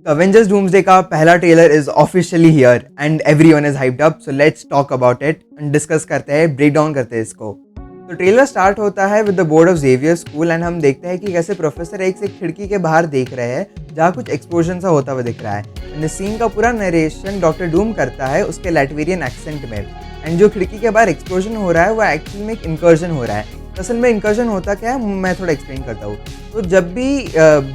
Avengers Doomsday का पहला trailer is officially here and everyone is hyped up, so let's talk about it and discuss करते हैं, break down करते हैं इसको। तो ट्रेलर स्टार्ट होता है with the board of Xavier school and हम देखते हैं कि कैसे प्रोफेसर एक से खिड़की के बाहर देख रहे हैं जहाँ कुछ एक्सप्लोजन सा होता हुआ दिख रहा है। एंड इस सीन का पूरा नरेशन डॉक्टर डूम करता है उसके लैटवेरियन एक्सेंट में। एंड जो खिड़की के बाहर एक्सप्लोजन हो रहा है वो एक्चुअली में एक इनकर्जन हो रहा है। असल में इनकर्जन होता क्या है मैं थोड़ा एक्सप्लेन करता हूँ। तो जब भी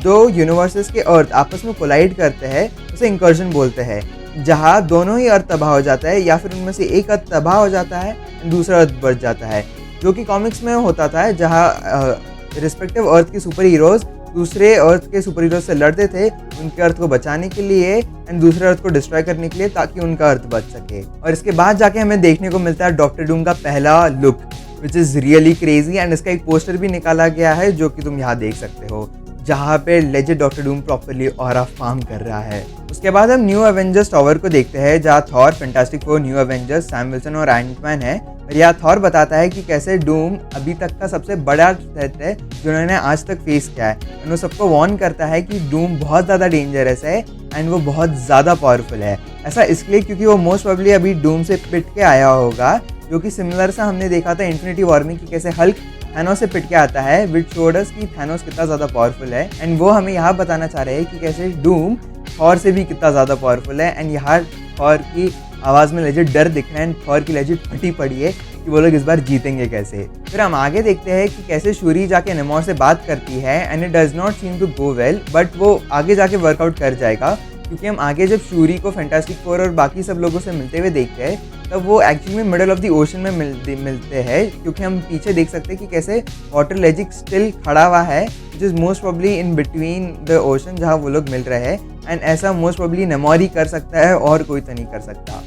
दो यूनिवर्सेस के अर्थ आपस में कोलाइड करते हैं उसे इनकर्जन बोलते हैं, जहाँ दोनों ही अर्थ तबाह हो जाता है या फिर उनमें से एक अर्थ तबाह हो जाता है दूसरा अर्थ बढ़ जाता है, जो कि कॉमिक्स में होता था जहाँ रिस्पेक्टिव अर्थ के सुपर हीरोज़ दूसरे अर्थ के सुपर हीरोज से लड़ते थे उनके अर्थ को बचाने के लिए एंड दूसरे अर्थ को डिस्ट्रॉय करने के लिए ताकि उनका अर्थ बच सके। और इसके बाद जाके हमें देखने को मिलता है डॉक्टर डूम का पहला look which is really crazy and इसका एक पोस्टर भी निकाला गया है जो कि तुम यहाँ देख सकते हो, जहाँ पे legend Doctor Doom properly aura farm कर रहा है। उसके बाद हम न्यू एवेंजर्स टॉवर को देखते हैं जहाँ Thor, fantastic four, new Avengers, Sam Wilson और एंटमैन है। और यहाँ थॉर बताता है कि कैसे डूम अभी तक का सबसे बड़ा थ्रेट है जो उन्होंने आज तक फेस किया है। एंड वो सबको वार्न करता है कि डूम बहुत ज़्यादा डेंजरस है एंड वो बहुत ज़्यादा पावरफुल है। ऐसा इसलिए क्योंकि वो मोस्ट प्रोबेबली अभी डूम से पिट के आया होगा, जो कि सिमिलर सा हमने देखा था इन्फिनिटी वॉर में कि कैसे हल्क थैनोस से पिट के आता है, विच शोड अस कि थैनोस कितना ज़्यादा पावरफुल है। एंड वो हमें यहाँ बताना चाह रहे हैं कि कैसे डूम थॉर से भी कितना ज़्यादा पावरफुल है। एंड यहाँ थॉर की आवाज़ में लेजिट डर दिख रहा है एंड थॉर की लेजिट फटी पड़ी है कि वो लोग इस बार जीतेंगे कैसे। फिर हम आगे देखते हैं कि कैसे शूरी जाके नेमोर से बात करती है and it does not seem to go well, but वो आगे जाके वर्कआउट कर जाएगा क्योंकि हम आगे जब शूरी को फैंटास्टिक फोर और बाकी सब लोगों से मिलते हुए देखते हैं तब वो एक्चुअली में मिडल ऑफ द ओशन में मिलते हैं, क्योंकि हम पीछे देख सकते हैं कि कैसे वाटर लेजिक स्टिल खड़ा हुआ है which is most probably in between the ocean जहाँ वो लोग मिल रहे हैं। एंड ऐसा मोस्ट प्रोबेबली नेमोर ही कर सकता है और कोई तो नहीं कर सकता।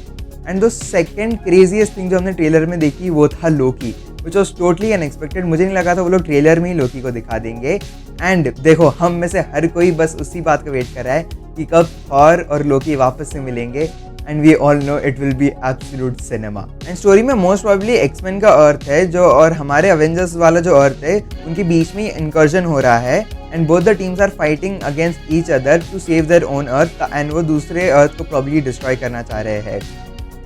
And the second craziest thing जो हमने ट्रेलर में देखी वो था लोकी, विच वॉज टोटली अनएक्सपेक्टेड। मुझे नहीं लगा था वो लोग ट्रेलर में ही लोकी को दिखा देंगे। एंड देखो हम में से हर कोई बस उसी बात का वेट कर रहा है कि कब थॉर और लोकी वापस से मिलेंगे and we all know it will be absolute cinema. And story में मोस्ट प्रोबेबली एक्समैन का अर्थ है जो और हमारे अवेंजर्स वाला जो अर्थ है उनके बीच में इनकर्जन हो रहा है and both the teams are fighting against each other to save their own earth and वो दूसरे अर्थ को प्रॉब्ली डिस्ट्रॉय करना चाह रहे हैं।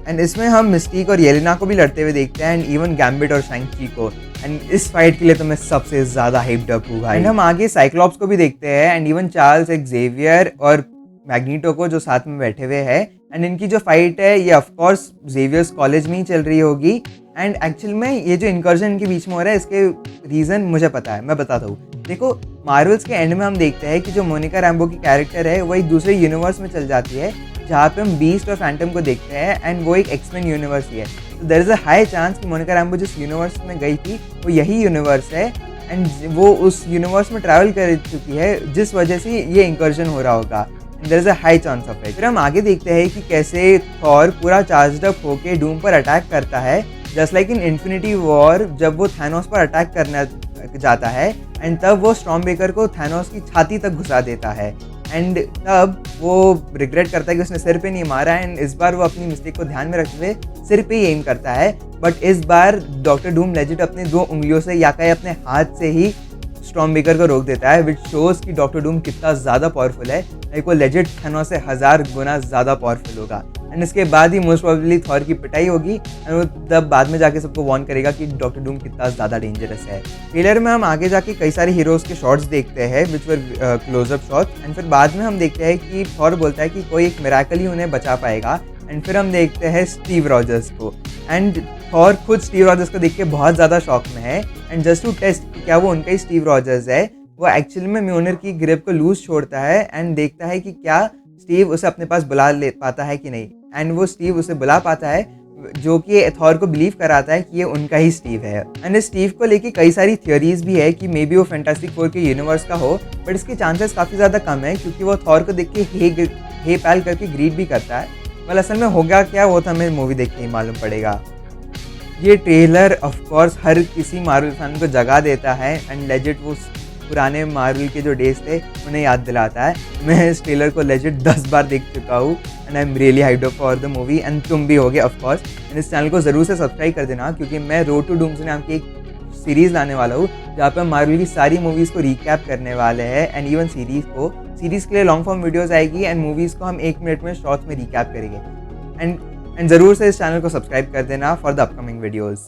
एंड इसमें हम मिस्टीक और येलेना को भी लड़ते हुए देखते हैं एंड इवन गैम्बिट और शैंक-ची को। एंड इस फाइट के लिए तो मैं सबसे ज़्यादा हाइप्ड अप हूँ भाई। एंड हम आगे साइक्लॉप्स को भी देखते हैं एंड इवन चार्ल्स, एक्जेवियर और मैग्नीटो को जो साथ में बैठे हुए हैं। एंड इनकी जो फाइट है ये ऑफकोर्स जेवियर्स कॉलेज में ही चल रही होगी। एंड एक्चुअल में ये जो इनकर्जन इनके बीच में हो रहा है इसके रीज़न मुझे पता है, मैं बताता हूँ। देखो मार्वल्स के एंड में हम देखते हैं कि जो मोनिका रैम्बो की कैरेक्टर है वो एक दूसरे यूनिवर्स में चल जाती है जहाँ पे हम बीस्ट और फैंटम को देखते हैं एंड वो एक एक्समैन यूनिवर्स ही है। तो there is a high chance कि मोनिका रैम्बो जिस यूनिवर्स में गई थी वो यही यूनिवर्स है एंड वो उस यूनिवर्स में ट्रैवल कर चुकी है जिस वजह से ये इनकर्जन हो रहा होगा। There is a high chance of it. फिर हम आगे देखते हैं कि कैसे थॉर पूरा चार्ज्ड अप होके डूम पर अटैक करता है, just like in infinity war जब वो थैनोस पर अटैक करना जाता है एंड तब वो स्टॉर्मब्रेकर को थैनोस की छाती तक घुसा देता है एंड तब वो रिग्रेट करता है कि उसने सिर पे नहीं मारा एंड इस बार वो अपनी मिस्टेक को ध्यान में रखते हुए सिर पे ही एम करता है। बट इस बार डॉक्टर डूम लेजिट अपने 2 उंगलियों से या कहीं अपने हाथ से ही स्टॉर्मब्रेकर को रोक देता है, विच शोज कि डॉक्टर डूम कितना ज़्यादा पावरफुल है। लाइक वो लेजिट थैनोस से 1000 गुना ज़्यादा पावरफुल होगा। एंड इसके बाद ही मोस्ट प्रोबेबली थॉर की पिटाई होगी एंड वो तब बाद में जाके सबको वार्न करेगा कि डॉक्टर डूम कितना ज़्यादा डेंजरस है। ट्रेलर में हम आगे जाके कई सारे हीरोज़ के शॉट्स देखते हैं विच वर क्लोजअप शॉट्स एंड फिर बाद में हम देखते हैं कि थॉर बोलता है कि कोई एक मिरेकल ही उन्हें बचा पाएगा। एंड फिर हम देखते हैं स्टीव रॉजर्स को एंड थॉर खुद स्टीव रॉजर्स को देख के बहुत ज़्यादा शॉक में है एंड जस्ट टू टेस्ट क्या वो उनका ही स्टीव रॉजर्स है, वो एक्चुअली में म्योनर की ग्रिप को लूज छोड़ता है एंड देखता है कि क्या स्टीव उसे अपने पास बुला ले पाता है कि नहीं। एंड वो स्टीव उसे बुला पाता है जो कि थॉर को बिलीव कराता है कि ये उनका ही स्टीव है। एंड इस स्टीव को लेके कई सारी थियोरीज भी है कि मे बी वो फैंटास्टिक फोर के यूनिवर्स का हो, बट इसके चांसेस काफ़ी ज़्यादा कम है क्योंकि वो थॉर को देख के हे पैल करके ग्रीट भी करता है। well, असल में होगा क्या वो तो हमें मूवी देख के ही मालूम पड़ेगा। ये ट्रेलर ऑफ कोर्स हर किसी मार्वल फैन को जगा देता है एंड लेजिट वो पुराने मार्वल के जो डेज थे उन्हें याद दिलाता है। मैं इस ट्रेलर को लेजिट 10 बार देख चुका हूँ and I am really hyped up for the movie and तुम भी होगे ऑफ कोर्स। एंड इस चैनल को ज़रूर से सब्सक्राइब कर देना क्योंकि मैं रोड टू डूम्स नाम की एक सीरीज़ लाने वाला हूँ जहाँ पे हम मार्वल की सारी मूवीज़ को रिकैप करने वाले हैं एंड इवन सीरीज़ को सीरीज़ के लिए लॉन्ग फॉर्म वीडियोज़ आएगी एंड मूवीज़ को हम 1 मिनट में शॉर्ट्स में रिकैप करेंगे। एंड ज़रूर से इस चैनल को सब्सक्राइब कर देना फॉर द अपकमिंग वीडियोज़।